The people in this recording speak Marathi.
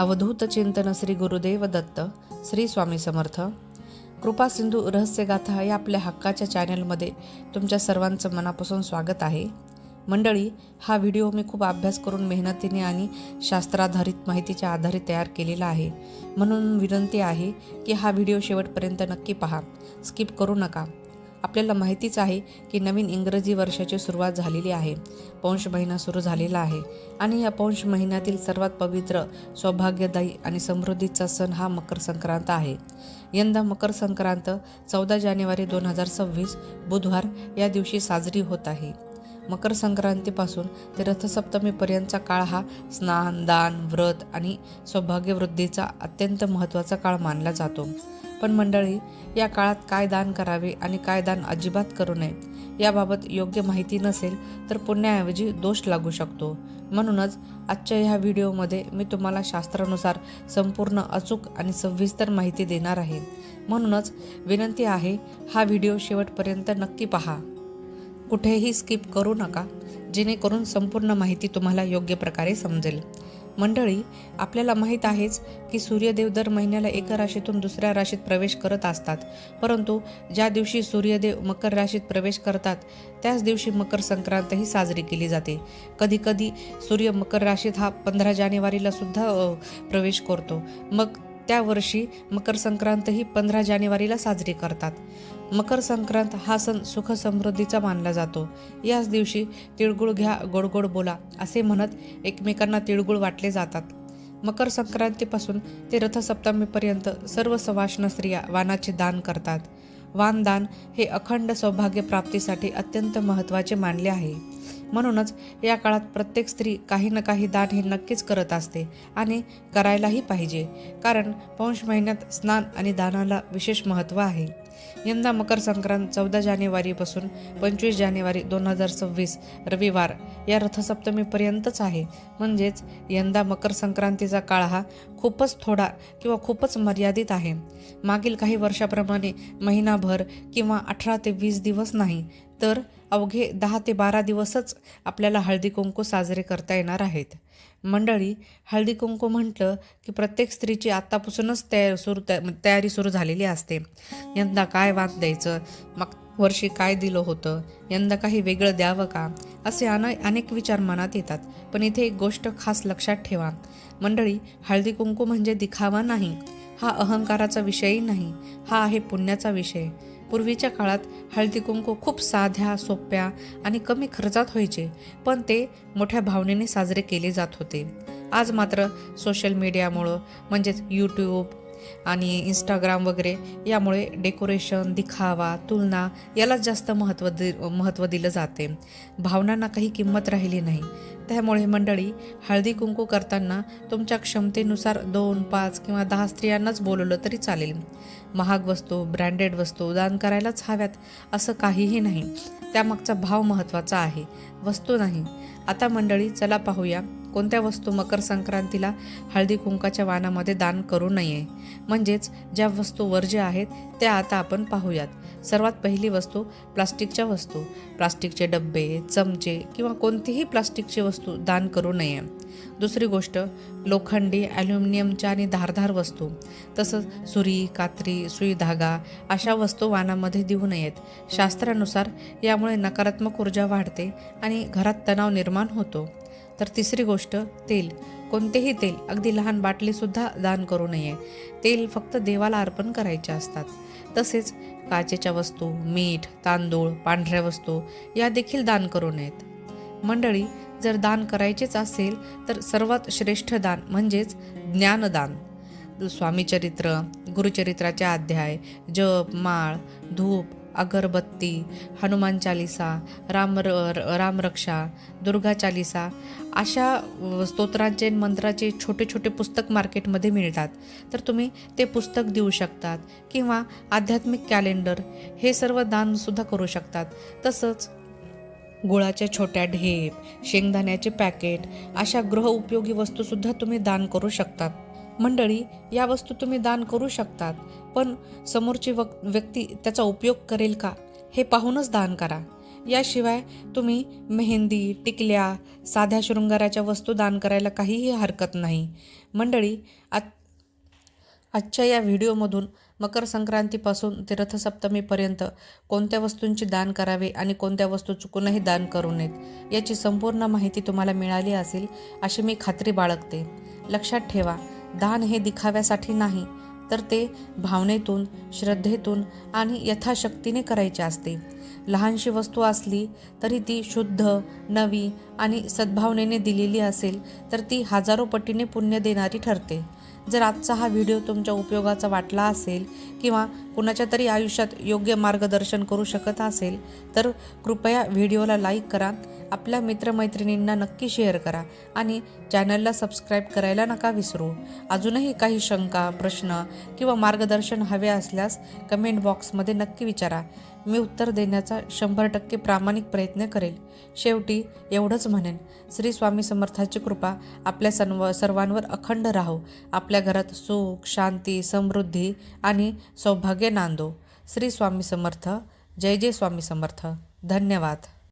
अवधूत चिंतन श्री गुरुदेव दत्त. श्री स्वामी समर्थ. कृपा सिंधू रहस्यगाथा या आपल्या हक्काच्या चॅनलमध्ये तुमच्या सर्वांचं मनापासून स्वागत आहे. मंडळी, हा व्हिडिओ मी खूप अभ्यास करून मेहनतीने आणि शास्त्राधारित माहितीच्या आधारे तयार केलेला आहे. म्हणून विनंती आहे की हा व्हिडिओ शेवटपर्यंत नक्की पहा, स्किप करू नका. आपल्याला माहितीच आहे की नवीन इंग्रजी वर्षाची सुरुवात झालेली आहे. पौष महिना सुरू झालेला आहे आणि या पौष महिन्यातील सर्वात पवित्र, सौभाग्यदायी आणि समृद्धीचा सण हा मकर संक्रांत आहे. यंदा मकर संक्रांत 14 जानेवारी 2026 बुधवार या दिवशी साजरी होत आहे. मकर संक्रांतीपासून ते रथसप्तमीपर्यंतचा काळ हा स्नान, दान, व्रत आणि सौभाग्यवृद्धीचा अत्यंत महत्त्वाचा काळ मानला जातो. पण मंडळी, या काळात काय दान करावे आणि काय दान अजिबात करू नये याबाबत योग्य माहिती नसेल तर पुण्याऐवजी दोष लागू शकतो. म्हणूनच आजच्या ह्या व्हिडिओमध्ये मी तुम्हाला शास्त्रानुसार संपूर्ण अचूक आणि सविस्तर माहिती देणार आहे. म्हणूनच विनंती आहे, हा व्हिडिओ शेवटपर्यंत नक्की पहा, कुठेही स्किप करू नका, जेणेकरून संपूर्ण माहिती तुम्हाला योग्य प्रकारे समजेल. मंडळी, आपल्याला माहीत आहेच की सूर्यदेव दर महिन्याला एका राशीतून दुसऱ्या राशीत प्रवेश करत असतात. परंतु ज्या दिवशी सूर्यदेव मकर राशीत प्रवेश करतात त्याच दिवशी मकर संक्रांतही साजरी केली जाते. कधी कधी सूर्य मकर राशीत हा 15 जानेवारीला सुद्धा प्रवेश करतो. मग त्या वर्षी मकर संक्रांत ही 15 जानेवारीला साजरी करतात. मकर संक्रांत हा सण सुख समृद्धीचा मानला जातो. याच दिवशी तिळगुळ घ्या, गोड गोड बोला असे म्हणत एकमेकांना तिळगुळ वाटले जातात. मकर संक्रांतीपासून ते रथसप्तमीपर्यंत सर्व सवाष्ण स्त्रिया वाणाचे दान करतात. वानदान हे अखंड सौभाग्य प्राप्तीसाठी अत्यंत महत्त्वाचे मानले आहे. म्हणूनच या काळात प्रत्येक स्त्री काही ना काही दान हे नक्कीच करत असते आणि करायलाही पाहिजे, कारण पौष महिन्यात स्नान आणि दानाला विशेष महत्त्व आहे. यंदा मकर संक्रांत 14 जानेवारीपासून 25 जानेवारी 2026 रविवार या रथसप्तमीपर्यंतच आहे. म्हणजेच यंदा मकर संक्रांतीचा काळ हा खूपच थोडा किंवा खूपच मर्यादित आहे. मागील काही वर्षाप्रमाणे महिनाभर किंवा 18 ते 20 दिवस नाही, तर अवघे 10 ते 12 दिवसच आपल्याला हळदी कुंकू साजरे करता येणार आहेत. मंडळी, हळदी कुंकू म्हटलं की प्रत्येक स्त्रीची आत्तापासूनच तयारी सुरू झालेली असते. यंदा काय वाण द्यायचं, मग वर्षी काय दिलं होतं, यंदा काही वेगळं द्यावं का, असे अनेक विचार मनात येतात. पण इथे एक गोष्ट खास लक्षात ठेवा मंडळी, हळदी कुंकू म्हणजे दिखावा नाही, हा अहंकाराचा विषयही नाही, हा आहे पुण्याचा विषय. पूर्वीच्या काळात हळदी कुंकू खूप साध्या, सोप्या आणि कमी खर्चात व्हायचे, पण ते मोठ्या भावनेने साजरे केले जात होते. आज मात्र सोशल मीडियामुळं, म्हणजेच यूट्यूब आणि इंस्टाग्राम वगैरे यामुळे डेकोरेशन, दिखावा, तुलना यालाच जास्त महत्त्व दिलं जाते. भावनांना काही किंमत राहिली नाही. त्यामुळे मंडळी, हळदी कुंकू करताना तुमच्या क्षमतेनुसार 2, 5 किंवा 10 स्त्रियांनाच बोलवलं तरी चालेल. महाग वस्तू, ब्रँडेड वस्तू दान करायलाच हव्यात असं काहीही नाही. त्यामागचा भाव महत्त्वाचा आहे, वस्तू नाही. आता मंडळी, चला पाहूया कोणत्या वस्तू मकर संक्रांतीला हळदी कुंकाच्या वाणामध्ये दान करू नये. म्हणजेच ज्या वस्तू वर्ज्य आहेत त्या आता आपण पाहूयात. सर्वात पहिली वस्तू प्लास्टिकच्या वस्तू. प्लास्टिकचे डब्बे, चमचे किंवा कोणतीही प्लास्टिकची वस्तू दान करू नये. दुसरी गोष्ट, लोखंडी, ॲल्युमिनियमच्या आणि धारदार वस्तू, तसंच सुरी, कात्री, सुई, धागा अशा वस्तू वाणामध्ये देऊ नयेत. शास्त्रानुसार यामुळे नकारात्मक ऊर्जा वाढते आणि घरात तणाव निर्माण होतो. तर तिसरी गोष्ट, तेल. कोणतेही तेल, अगदी लहान बाटलीसुद्धा दान करू नये. तेल फक्त देवाला अर्पण करायचे असतात. तसेच काचेच्या वस्तू, मीठ, तांदूळ, पांढऱ्या वस्तू या देखील दान करू नयेत. मंडळी, जर दान करायचेच असेल तर सर्वात श्रेष्ठ दान म्हणजेच ज्ञानदान. स्वामीचरित्र, गुरुचरित्राचे अध्याय, जप, माळ, धूप, अगरबत्ती, हनुमान चालिसा, रामरक्षा, दुर्गा चालिसा अशा स्तोत्रांचे, मंत्राचे छोटे छोटे पुस्तक मार्केटमध्ये मिळतात. तर तुम्ही ते पुस्तक देऊ शकतात किंवा आध्यात्मिक कॅलेंडर हे सर्व दानसुद्धा करू शकतात. तसंच गुळाच्या छोट्या ढेप, शेंगदाण्याचे पॅकेट अशा गृहउपयोगी वस्तूसुद्धा तुम्ही दान करू शकतात. मंडळी, या वस्तू तुम्ही दान करू शकतात, पण समोरची व्यक्ती त्याचा उपयोग करेल का हे पाहूनच दान करा. याशिवाय तुम्ही मेहंदी, टिकल्या, साध्या शृंगाराच्या वस्तू दान करायला काहीही हरकत नाही. मंडळी, आजच्या या व्हिडिओमधून मकर संक्रांतीपासून ते रथसप्तमीपर्यंत कोणत्या वस्तूंची दान करावे आणि कोणत्या वस्तू चुकूनही दान करू नयेत याची संपूर्ण माहिती तुम्हाला मिळाली असेल अशी मी खात्री बाळगते. लक्षात ठेवा, दान हे दिखाव्यासाठी नाही, तर ते भावनेतून, श्रद्धेतून आणि यथाशक्तीने करायचे असते. लहानशी वस्तू असली तरी ती शुद्ध, नवी आणि सद्भावनेने दिलेली असेल तर ती हजारो पटीने पुण्य देणारी ठरते. जर आजचा हा व्हिडिओ तुमच्या उपयोगाचा वाटला असेल किंवा कुणाच्या तरी आयुष्यात योग्य मार्गदर्शन करू शकत असेल तर कृपया व्हिडिओला लाईक करा, आपल्या मित्रमैत्रिणींना नक्की शेअर करा आणि चॅनलला सबस्क्राईब करायला नका विसरू. अजूनही काही शंका, प्रश्न किंवा मार्गदर्शन हवे असल्यास कमेंट बॉक्समध्ये नक्की विचारा. मी उत्तर देण्याचा 100% प्रामाणिक प्रयत्न करेल. शेवटी एवढंच म्हणेन, श्री स्वामी समर्थाची कृपा आपल्या सर्वांवर अखंड राहो. आपल्या घरात सुख, शांती, समृद्धी आणि सौभाग्य नांदो. श्री स्वामी समर्थ. जय जय स्वामी समर्थ. धन्यवाद.